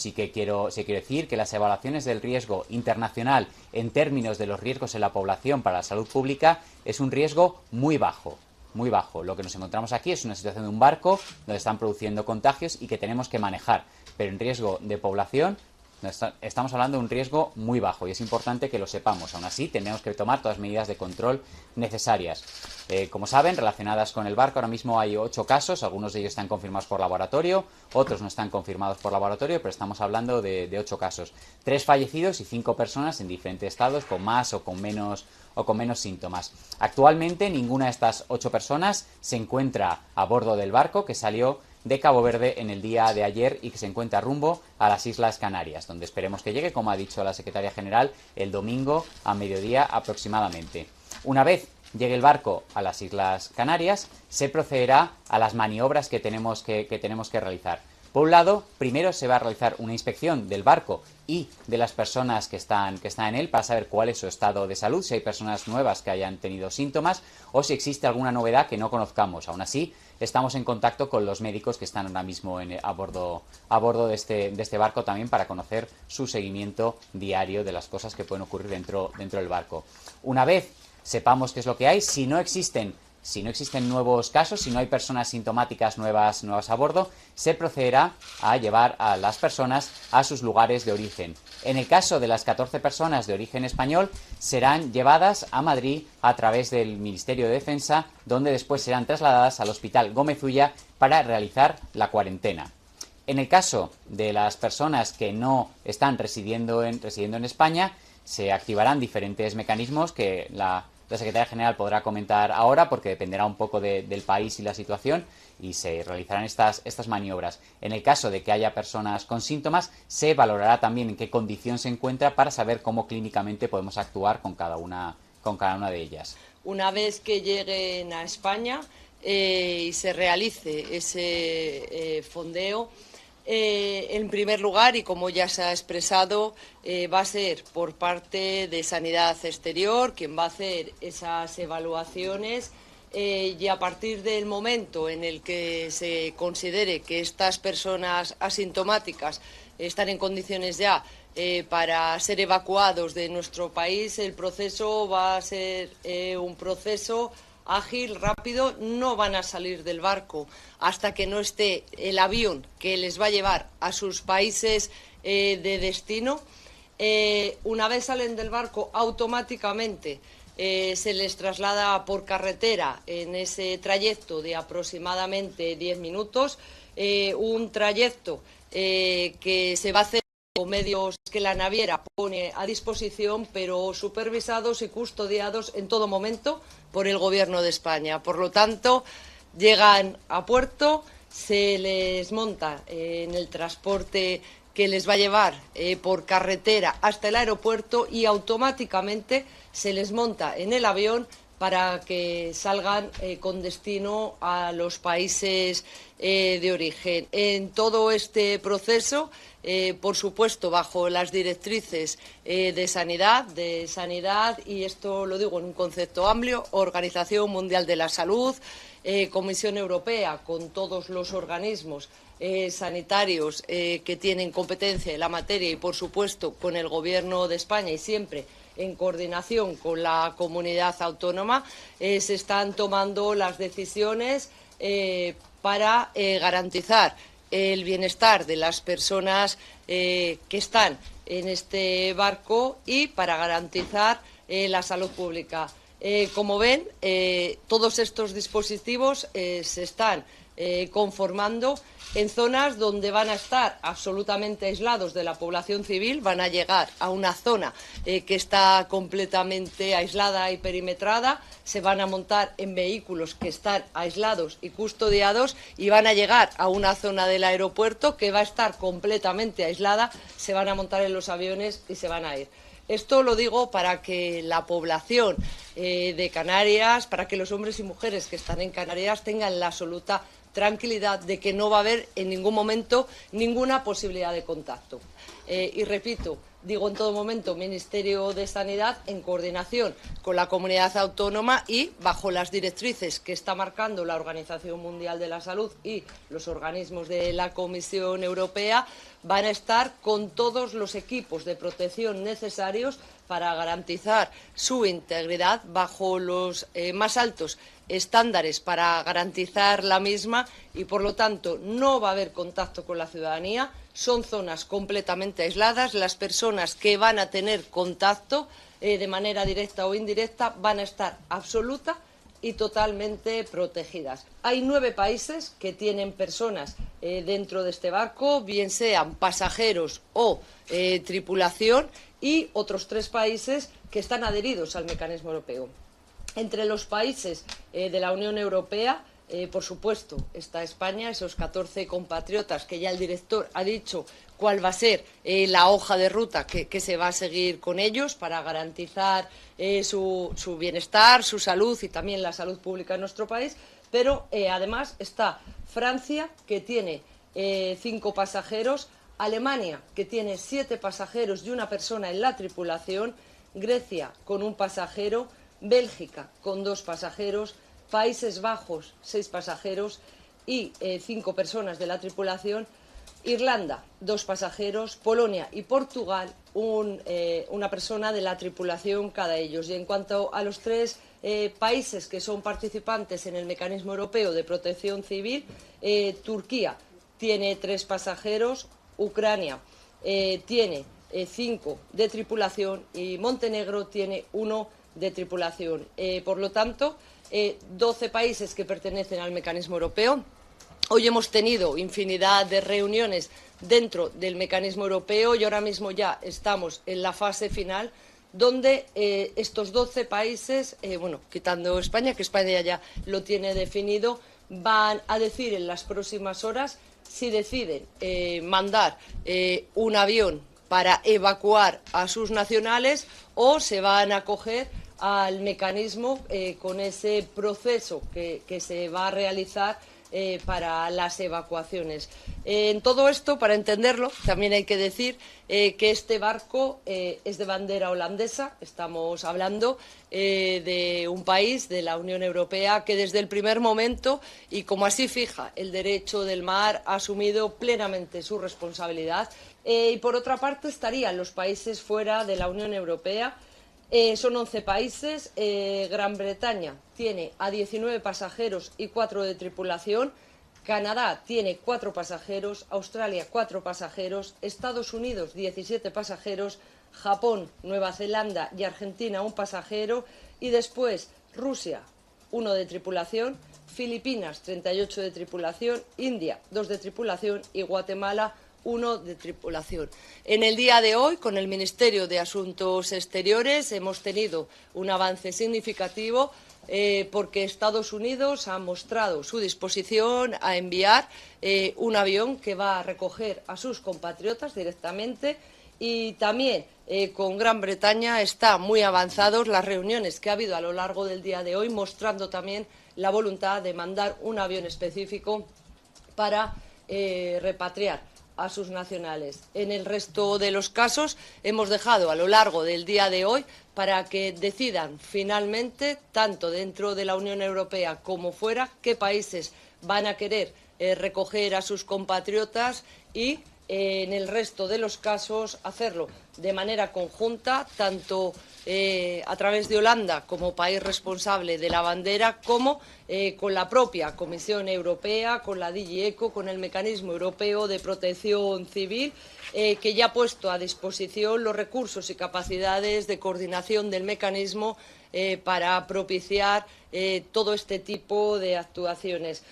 Sí quiero decir que las evaluaciones del riesgo internacional en términos de los riesgos en la población para la salud pública es un riesgo muy bajo. Muy bajo. Lo que nos encontramos aquí es una situación de un barco donde están produciendo contagios y que tenemos que manejar. Pero en riesgo de población estamos hablando de un riesgo muy bajo y es importante que lo sepamos. Aún así, tenemos que tomar todas las medidas de control necesarias. Como saben, relacionadas con el barco, ahora mismo hay 8 casos. Algunos de ellos están confirmados por laboratorio, otros no están confirmados por laboratorio, pero estamos hablando de 8 casos. 3 fallecidos y 5 personas en diferentes estados, con más o con menos síntomas. Actualmente, ninguna de estas 8 personas se encuentra a bordo del barco que salió de Cabo Verde en el día de ayer y que se encuentra rumbo a las Islas Canarias, donde esperemos que llegue, como ha dicho la secretaria general, el domingo a mediodía aproximadamente. Una vez llegue el barco a las Islas Canarias, se procederá a las maniobras que tenemos que realizar. Por un lado, primero se va a realizar una inspección del barco y de las personas que están en él para saber cuál es su estado de salud, si hay personas nuevas que hayan tenido síntomas o si existe alguna novedad que no conozcamos. Aún así, estamos en contacto con los médicos que están ahora mismo a bordo de este barco también para conocer su seguimiento diario de las cosas que pueden ocurrir dentro del barco. Una vez sepamos qué es lo que hay, si no existen nuevos casos, si no hay personas sintomáticas nuevas a bordo, se procederá a llevar a las personas a sus lugares de origen. En el caso de las 14 personas de origen español, serán llevadas a Madrid a través del Ministerio de Defensa, donde después serán trasladadas al Hospital Gómez Ulla para realizar la cuarentena. En el caso de las personas que no están residiendo en España, se activarán diferentes mecanismos que la secretaria general podrá comentar ahora, porque dependerá un poco del país y la situación, y se realizarán estas maniobras. En el caso de que haya personas con síntomas, se valorará también en qué condición se encuentra para saber cómo clínicamente podemos actuar con cada una de ellas. Una vez que lleguen a España y se realice ese fondeo, en primer lugar, y como ya se ha expresado, va a ser por parte de Sanidad Exterior quien va a hacer esas evaluaciones y a partir del momento en el que se considere que estas personas asintomáticas están en condiciones ya para ser evacuados de nuestro país, el proceso va a ser un proceso ágil, rápido. No van a salir del barco hasta que no esté el avión que les va a llevar a sus países de destino. Una vez salen del barco, automáticamente se les traslada por carretera en ese trayecto de aproximadamente 10 minutos, un trayecto que se va a hacer con medios que la naviera pone a disposición, pero supervisados y custodiados en todo momento por el Gobierno de España. Por lo tanto, llegan a puerto, se les monta en el transporte que les va a llevar por carretera hasta el aeropuerto y automáticamente se les monta en el avión para que salgan con destino a los países de origen. En todo este proceso, por supuesto, bajo las directrices de sanidad, y esto lo digo en un concepto amplio, Organización Mundial de la Salud, Comisión Europea, con todos los organismos sanitarios que tienen competencia en la materia y, por supuesto, con el Gobierno de España y siempre en coordinación con la comunidad autónoma, se están tomando las decisiones para garantizar el bienestar de las personas que están en este barco y para garantizar la salud pública. Como ven, todos estos dispositivos se están conformando en zonas donde van a estar absolutamente aislados de la población civil. Van a llegar a una zona que está completamente aislada y perimetrada, se van a montar en vehículos que están aislados y custodiados y van a llegar a una zona del aeropuerto que va a estar completamente aislada, se van a montar en los aviones y se van a ir. Esto lo digo para que la población de Canarias, para que los hombres y mujeres que están en Canarias tengan la absoluta tranquilidad de que no va a haber en ningún momento ninguna posibilidad de contacto. Y repito, digo en todo momento, Ministerio de Sanidad, en coordinación con la comunidad autónoma y bajo las directrices que está marcando la Organización Mundial de la Salud y los organismos de la Comisión Europea, van a estar con todos los equipos de protección necesarios para garantizar su integridad bajo los más altos estándares para garantizar la misma y, por lo tanto, no va a haber contacto con la ciudadanía. Son zonas completamente aisladas. Las personas que van a tener contacto de manera directa o indirecta van a estar absoluta y totalmente protegidas. Hay 9 países que tienen personas dentro de este barco, bien sean pasajeros o tripulación, y otros 3 países que están adheridos al mecanismo europeo. Entre los países de la Unión Europea, por supuesto, está España, esos 14 compatriotas que ya el director ha dicho cuál va a ser la hoja de ruta que se va a seguir con ellos para garantizar su bienestar, su salud y también la salud pública en nuestro país. Pero además está Francia, que tiene 5 pasajeros, Alemania, que tiene 7 pasajeros y 1 persona en la tripulación, Grecia, con 1 pasajero, Bélgica, con 2 pasajeros, Países Bajos, 6 pasajeros y 5 personas de la tripulación, Irlanda, 2 pasajeros, Polonia y Portugal, una persona de la tripulación cada ellos. Y en cuanto a los 3 países que son participantes en el Mecanismo Europeo de Protección Civil, Turquía tiene 3 pasajeros, Ucrania tiene 5 de tripulación y Montenegro tiene 1 de tripulación. Por lo tanto, 12 países que pertenecen al mecanismo europeo. Hoy hemos tenido infinidad de reuniones dentro del mecanismo europeo y ahora mismo ya estamos en la fase final donde estos 12 países, quitando España, que España ya lo tiene definido, van a decir en las próximas horas si deciden mandar un avión para evacuar a sus nacionales o se van a acoger al mecanismo con ese proceso que se va a realizar para las evacuaciones. En todo esto, para entenderlo, también hay que decir que este barco es de bandera holandesa. Estamos hablando de un país de la Unión Europea que desde el primer momento, y como así fija el derecho del mar, ha asumido plenamente su responsabilidad. Y por otra parte estarían los países fuera de la Unión Europea. Son 11 países. Gran Bretaña tiene a 19 pasajeros y 4 de tripulación. Canadá tiene 4 pasajeros. Australia 4 pasajeros. Estados Unidos 17 pasajeros. Japón, Nueva Zelanda y Argentina 1 pasajero. Y después Rusia 1 de tripulación. Filipinas 38 de tripulación. India 2 de tripulación y Guatemala 1 de tripulación. En el día de hoy, con el Ministerio de Asuntos Exteriores, hemos tenido un avance significativo porque Estados Unidos ha mostrado su disposición a enviar un avión que va a recoger a sus compatriotas directamente, y también con Gran Bretaña están muy avanzados las reuniones que ha habido a lo largo del día de hoy, mostrando también la voluntad de mandar un avión específico para repatriar a sus nacionales. En el resto de los casos hemos dejado a lo largo del día de hoy para que decidan finalmente, tanto dentro de la Unión Europea como fuera, qué países van a querer recoger a sus compatriotas y en el resto de los casos hacerlo de manera conjunta, tanto a través de Holanda como país responsable de la bandera, como con la propia Comisión Europea, con la DG ECO, con el Mecanismo Europeo de Protección Civil, que ya ha puesto a disposición los recursos y capacidades de coordinación del mecanismo para propiciar todo este tipo de actuaciones.